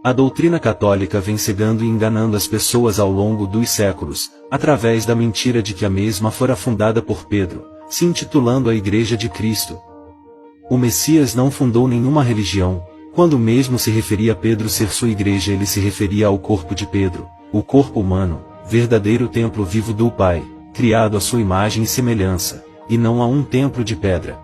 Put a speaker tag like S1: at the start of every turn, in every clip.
S1: A doutrina católica vem cegando e enganando as pessoas ao longo dos séculos, através da mentira de que a mesma fora fundada por Pedro, se intitulando a Igreja de Cristo. O Messias não fundou nenhuma religião. Quando mesmo se referia a Pedro ser sua igreja, ele se referia ao corpo de Pedro, o corpo humano, verdadeiro templo vivo do Pai, criado à sua imagem e semelhança, e não a um templo de pedra.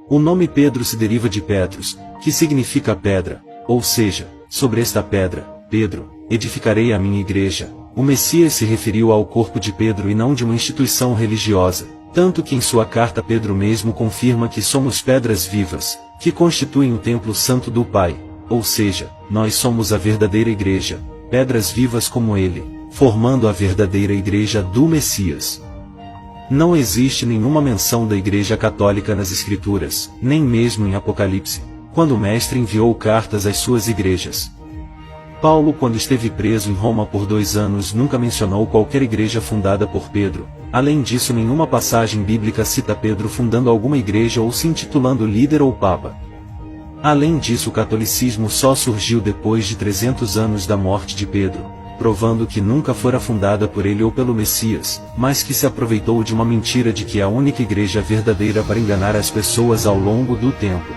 S1: O nome Pedro se deriva de Petros, que significa pedra, ou seja, sobre esta pedra, Pedro, edificarei a minha igreja. O Messias se referiu ao corpo de Pedro e não de uma instituição religiosa, tanto que em sua carta Pedro mesmo confirma que somos pedras vivas, que constituem o templo santo do Pai, ou seja, nós somos a verdadeira igreja, pedras vivas como ele, formando a verdadeira igreja do Messias. Não existe nenhuma menção da Igreja Católica nas Escrituras, nem mesmo em Apocalipse, quando o Mestre enviou cartas às suas igrejas. Paulo, quando esteve preso em Roma por 2 anos, nunca mencionou qualquer igreja fundada por Pedro. Além disso, nenhuma passagem bíblica cita Pedro fundando alguma igreja ou se intitulando líder ou papa. Além disso, o catolicismo só surgiu depois de 300 anos da morte de Pedro, provando que nunca fora fundada por ele ou pelo Messias, mas que se aproveitou de uma mentira de que é a única igreja verdadeira para enganar as pessoas ao longo do tempo.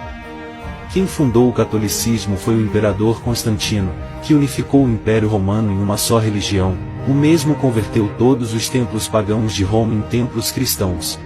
S1: Quem fundou o catolicismo foi o imperador Constantino, que unificou o Império Romano em uma só religião. O mesmo converteu todos os templos pagãos de Roma em templos cristãos.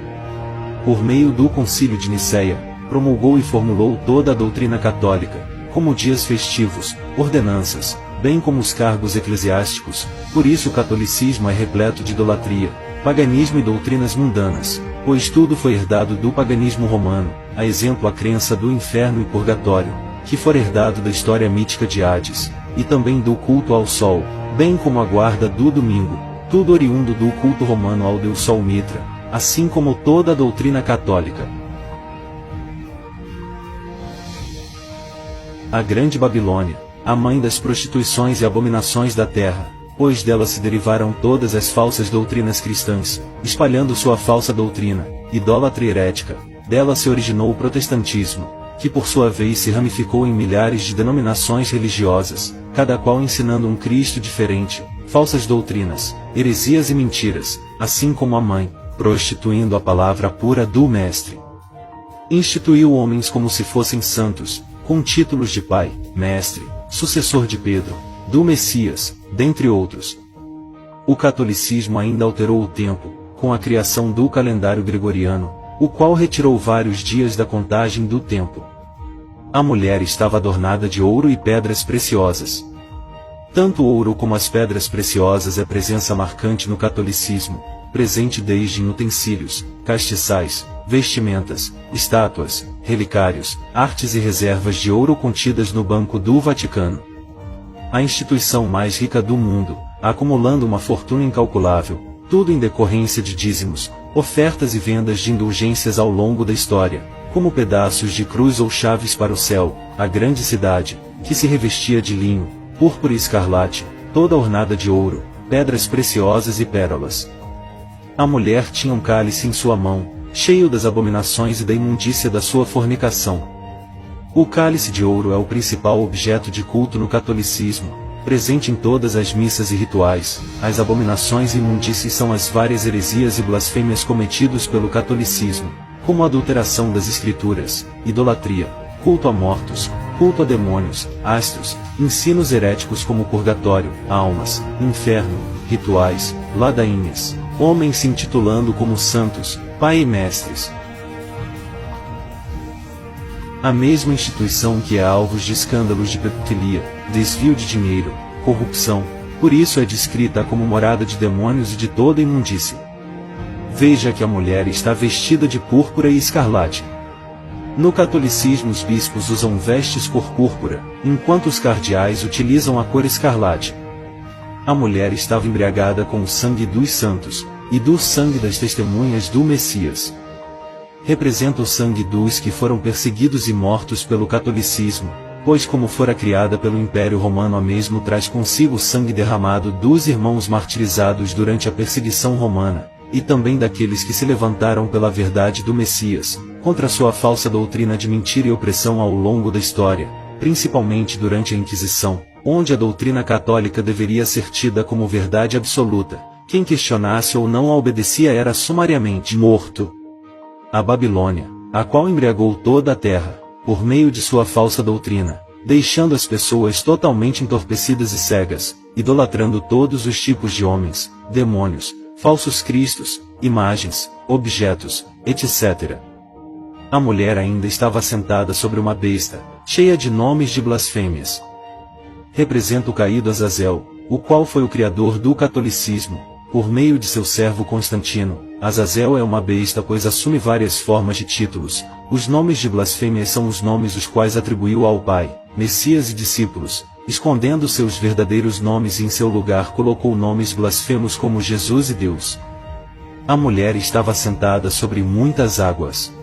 S1: Por meio do Concílio de Nicéia, promulgou e formulou toda a doutrina católica, como dias festivos, ordenanças, bem como os cargos eclesiásticos. Por isso o catolicismo é repleto de idolatria, paganismo e doutrinas mundanas, pois tudo foi herdado do paganismo romano, a exemplo a crença do inferno e purgatório, que for herdado da história mítica de Hades, e também do culto ao sol, bem como a guarda do domingo, tudo oriundo do culto romano ao deus Sol Mitra, assim como toda a doutrina católica. A Grande Babilônia, a mãe das prostituições e abominações da terra, pois dela se derivaram todas as falsas doutrinas cristãs, espalhando sua falsa doutrina, idólatra e herética. Dela se originou o protestantismo, que por sua vez se ramificou em milhares de denominações religiosas, cada qual ensinando um Cristo diferente, falsas doutrinas, heresias e mentiras, assim como a mãe, prostituindo a palavra pura do Mestre. Instituiu homens como se fossem santos, com títulos de pai, mestre, sucessor de Pedro, do Messias, dentre outros. O catolicismo ainda alterou o tempo, com a criação do calendário gregoriano, o qual retirou vários dias da contagem do tempo. A mulher estava adornada de ouro e pedras preciosas. Tanto o ouro como as pedras preciosas é presença marcante no catolicismo, presente desde em utensílios, castiçais, vestimentas, estátuas, relicários, artes e reservas de ouro contidas no Banco do Vaticano. A instituição mais rica do mundo, acumulando uma fortuna incalculável, tudo em decorrência de dízimos, ofertas e vendas de indulgências ao longo da história, como pedaços de cruz ou chaves para o céu. A grande cidade, que se revestia de linho, púrpura e escarlate, toda ornada de ouro, pedras preciosas e pérolas. A mulher tinha um cálice em sua mão, cheio das abominações e da imundícia da sua fornicação. O cálice de ouro é o principal objeto de culto no catolicismo, presente em todas as missas e rituais. As abominações e imundícies são as várias heresias e blasfêmias cometidos pelo catolicismo, como a adulteração das escrituras, idolatria, culto a mortos, culto a demônios, astros, ensinos heréticos como purgatório, almas, inferno, rituais, ladainhas, homens se intitulando como santos, pai e mestres. A mesma instituição que é alvo de escândalos de pedofilia, desvio de dinheiro, corrupção, por isso é descrita como morada de demônios e de toda imundície. Veja que a mulher está vestida de púrpura e escarlate. No catolicismo os bispos usam vestes cor púrpura, enquanto os cardeais utilizam a cor escarlate. A mulher estava embriagada com o sangue dos santos, e do sangue das testemunhas do Messias. Representa o sangue dos que foram perseguidos e mortos pelo catolicismo, pois como fora criada pelo Império Romano a mesmo traz consigo o sangue derramado dos irmãos martirizados durante a perseguição romana, e também daqueles que se levantaram pela verdade do Messias, contra sua falsa doutrina de mentira e opressão ao longo da história, principalmente durante a Inquisição, onde a doutrina católica deveria ser tida como verdade absoluta. Quem questionasse ou não a obedecia era sumariamente morto. A Babilônia, a qual embriagou toda a terra, por meio de sua falsa doutrina, deixando as pessoas totalmente entorpecidas e cegas, idolatrando todos os tipos de homens, demônios, falsos cristos, imagens, objetos, etc. A mulher ainda estava sentada sobre uma besta, cheia de nomes de blasfêmias. Representa o caído Azazel, o qual foi o criador do catolicismo, por meio de seu servo Constantino. Azazel é uma besta pois assume várias formas de títulos. Os nomes de blasfêmia são os nomes os quais atribuiu ao Pai, Messias e discípulos, escondendo seus verdadeiros nomes e em seu lugar colocou nomes blasfemos como Jesus e Deus. A mulher estava sentada sobre muitas águas.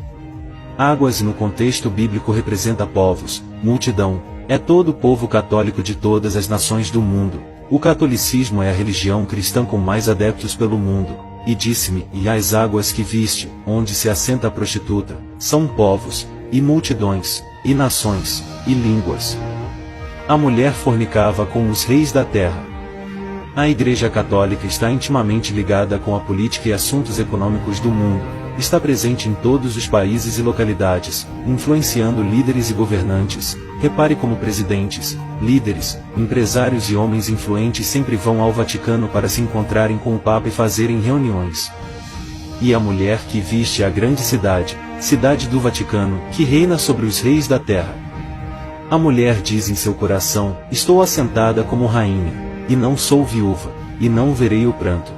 S1: Águas no contexto bíblico representa povos, multidão, é todo o povo católico de todas as nações do mundo. O catolicismo é a religião cristã com mais adeptos pelo mundo. E disse-me, e as águas que viste, onde se assenta a prostituta, são povos, e multidões, e nações, e línguas. A mulher fornicava com os reis da terra. A Igreja Católica está intimamente ligada com a política e assuntos econômicos do mundo, está presente em todos os países e localidades, influenciando líderes e governantes. Repare como presidentes, líderes, empresários e homens influentes sempre vão ao Vaticano para se encontrarem com o Papa e fazerem reuniões. E a mulher que viste a grande cidade, cidade do Vaticano, que reina sobre os reis da terra. A mulher diz em seu coração, estou assentada como rainha, e não sou viúva, e não verei o pranto.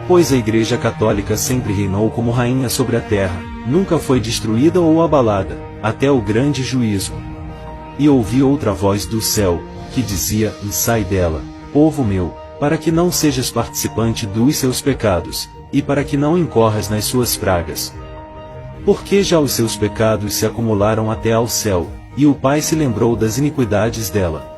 S1: Pois a Igreja Católica sempre reinou como rainha sobre a terra, nunca foi destruída ou abalada, até o grande juízo. E ouvi outra voz do céu, que dizia, e sai dela, povo meu, para que não sejas participante dos seus pecados, e para que não incorras nas suas pragas. Porque já os seus pecados se acumularam até ao céu, e o Pai se lembrou das iniquidades dela.